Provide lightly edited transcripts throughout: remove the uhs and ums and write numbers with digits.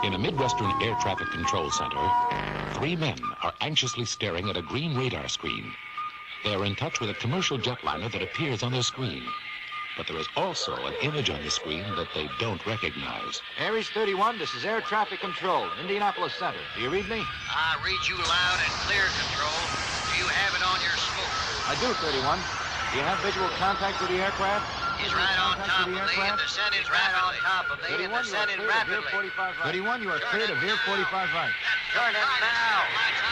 In a Midwestern air traffic control center, 3 men are anxiously staring at a green radar screen. They are in touch with a commercial jetliner that appears on their screen. But there is also an image on the screen that they don't recognize. Aries 31, this is Air Traffic Control, Indianapolis Center. Do you read me? I read you loud and clear, Control. Do you have it on your smoke? I do, 31. Do you have visual contact with the aircraft? He's right on top of me and descending rapidly. 31, you are clear to veer 45 right. Turn it now.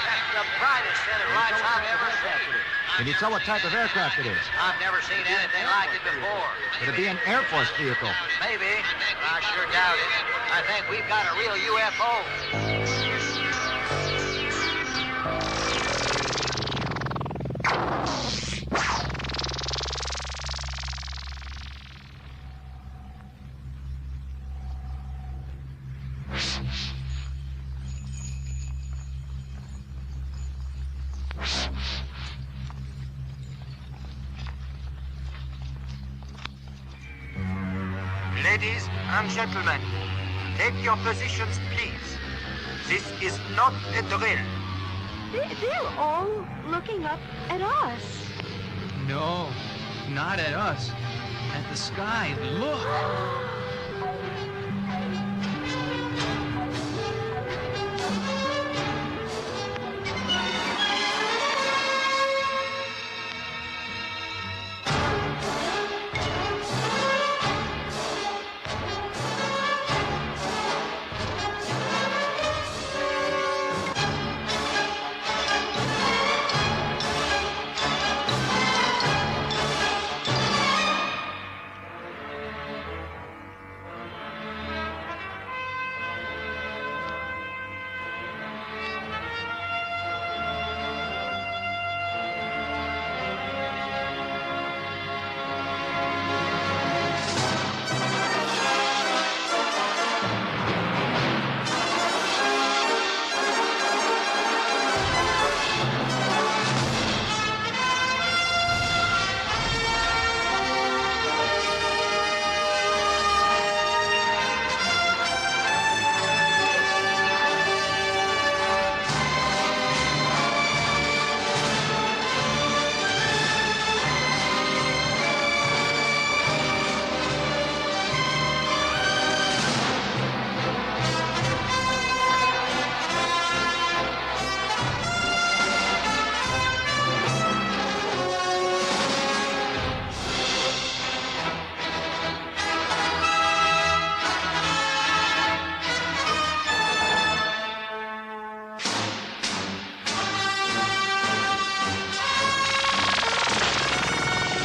That's the brightest set of lights I've ever seen. Can you tell what type of aircraft it is? I've never seen anything like it before. Could it be an Air Force vehicle? Maybe. I sure doubt it. I think we've got a real UFO. Ladies and gentlemen, take your positions, please. This is not a drill. They're all looking up at us. No, not at us. At the sky. Look.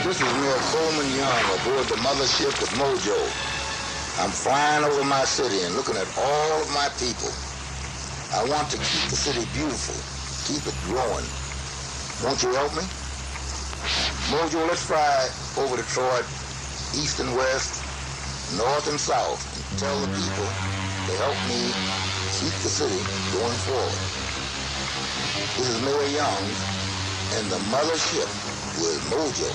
This is Mayor Coleman Young aboard the MotherShip with Mojo. I'm flying over my city and looking at all of my people. I want to keep the city beautiful, keep it growing. Won't you help me? Mojo, let's fly over Detroit, east and west, north and south, and tell the people to help me keep the city going forward. This is Mayor Young and the MotherShip with Mojo.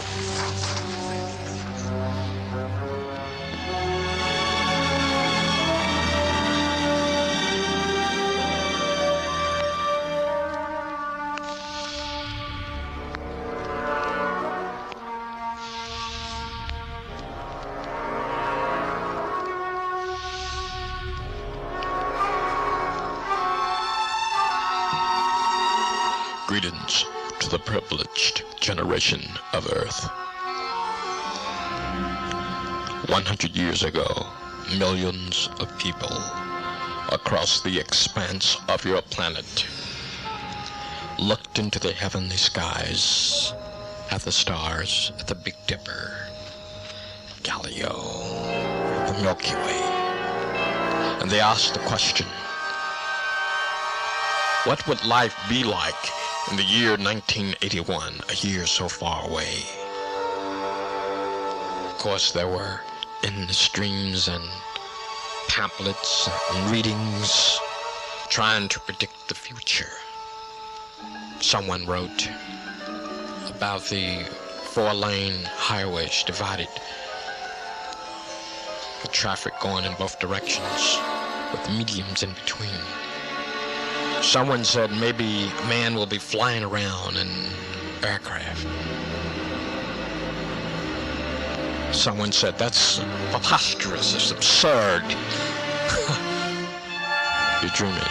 Greetings to the privileged generation of Earth. 100 years ago, millions of people across the expanse of your planet looked into the heavenly skies at the stars, at the Big Dipper, Galileo, the Milky Way, and they asked the question, what would life be like in the year 1981, a year so far away? Of course, there were endless streams and pamphlets and readings trying to predict the future. Someone wrote about the 4-lane highways divided The traffic going in both directions, with mediums in between. Someone said maybe a man will be flying around in aircraft. Someone said that's preposterous, it's absurd. You're dreaming.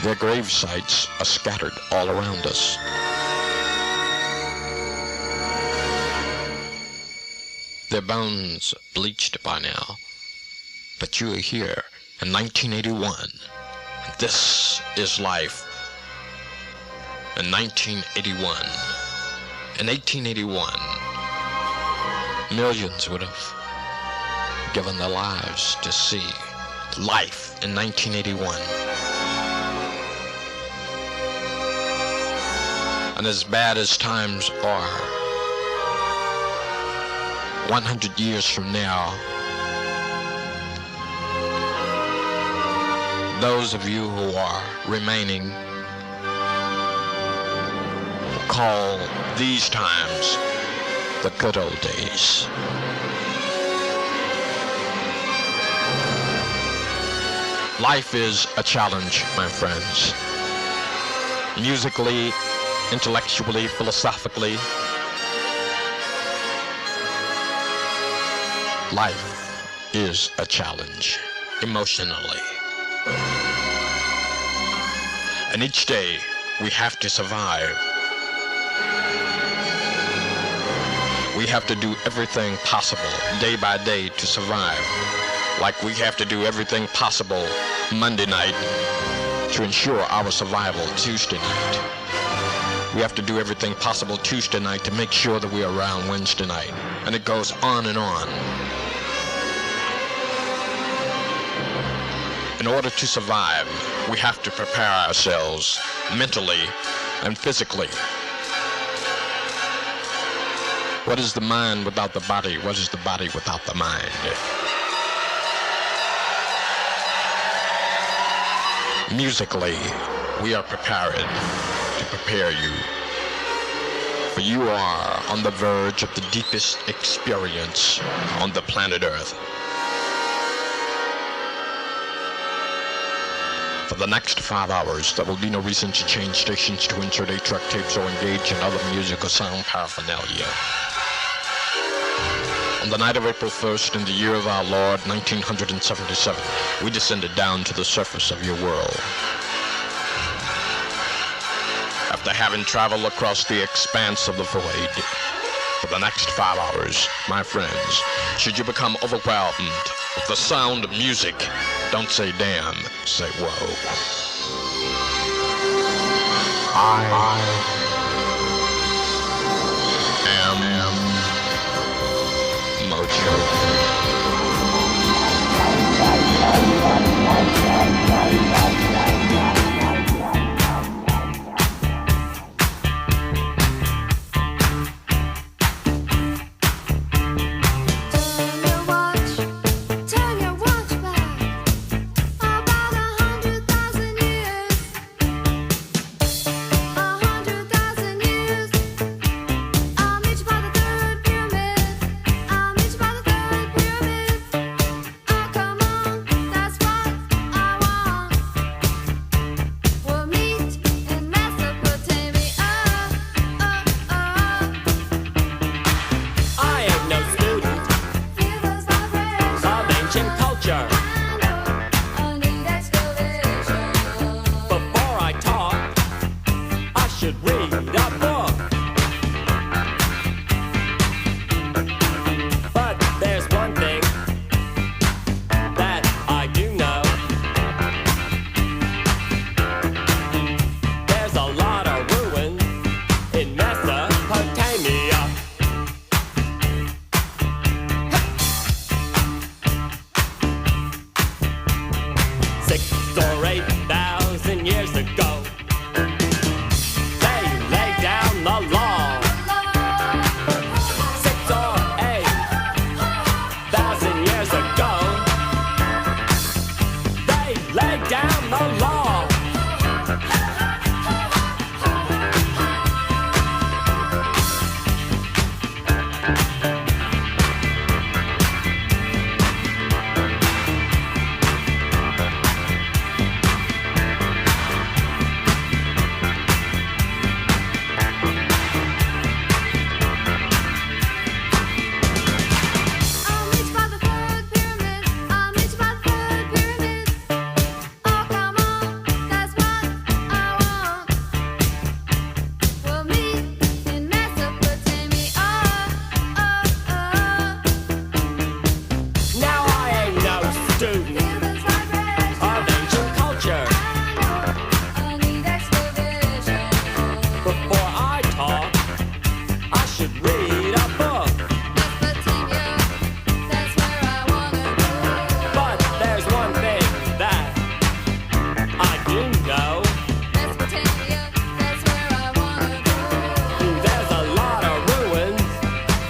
Their grave sites are scattered all around us. Their bones bleached by now, but you are here in 1981. This is life. In 1981, in 1881, millions would have given their lives to see life in 1981. And as bad as times are, 100 years from now, those of you who are remaining call these times the good old days. Life is a challenge, my friends. Musically, intellectually, philosophically, life is a challenge, emotionally. And each day, we have to survive. We have to do everything possible, day by day, to survive. Like we have to do everything possible Monday night to ensure our survival Tuesday night. We have to do everything possible Tuesday night to make sure that we are around Wednesday night. And it goes on and on. In order to survive, we have to prepare ourselves mentally and physically. What is the mind without the body? What is the body without the mind? Musically, we are prepared to prepare you. For you are on the verge of the deepest experience on the planet Earth. For the next 5 hours, there will be no reason to change stations, to insert 8-track tapes, or engage in other musical sound paraphernalia. On the night of April 1st, in the year of our Lord, 1977, we descended down to the surface of your world. After having traveled across the expanse of the void, for the next 5 hours, my friends, should you become overwhelmed with the sound of music, don't say damn, say whoa. I am Mojo.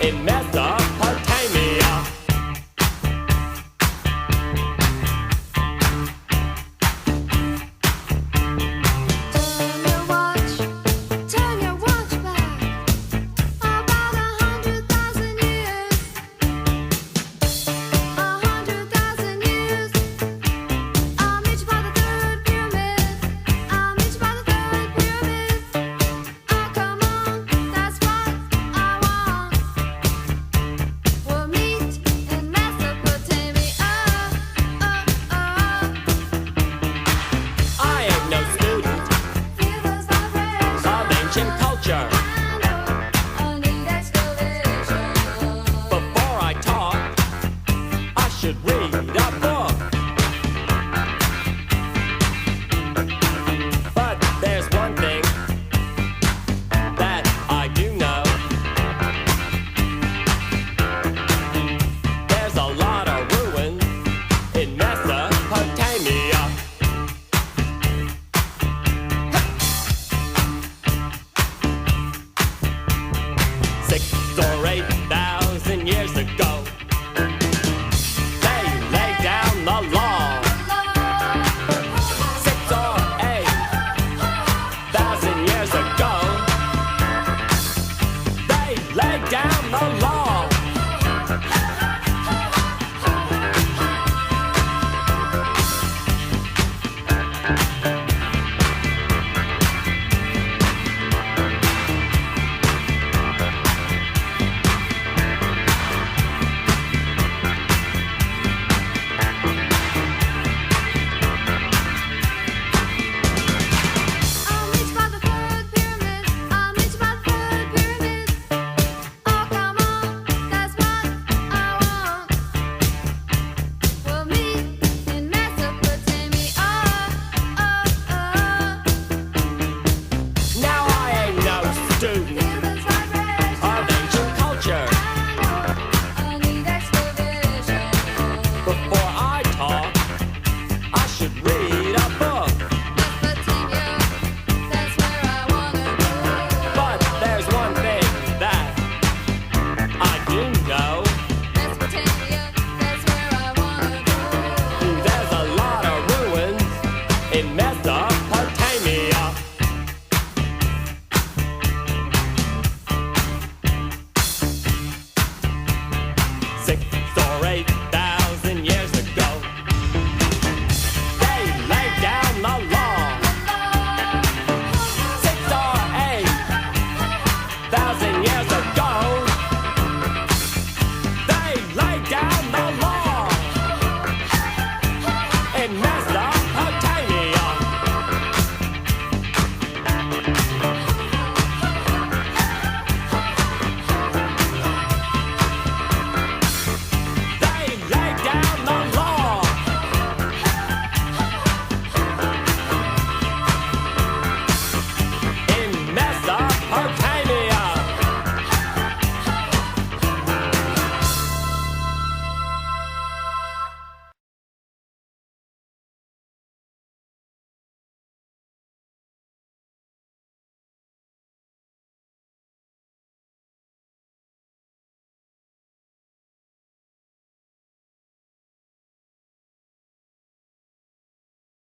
in Mesopotamia. Turn your watch back about 100,000 years. 100,000 years. I'll meet you by the third pyramid. I'll meet you by the third pyramid. Oh, come on, that's what I want. We'll meet in Mesopotamia. I am no student Feel those vibrations. of ancient culture.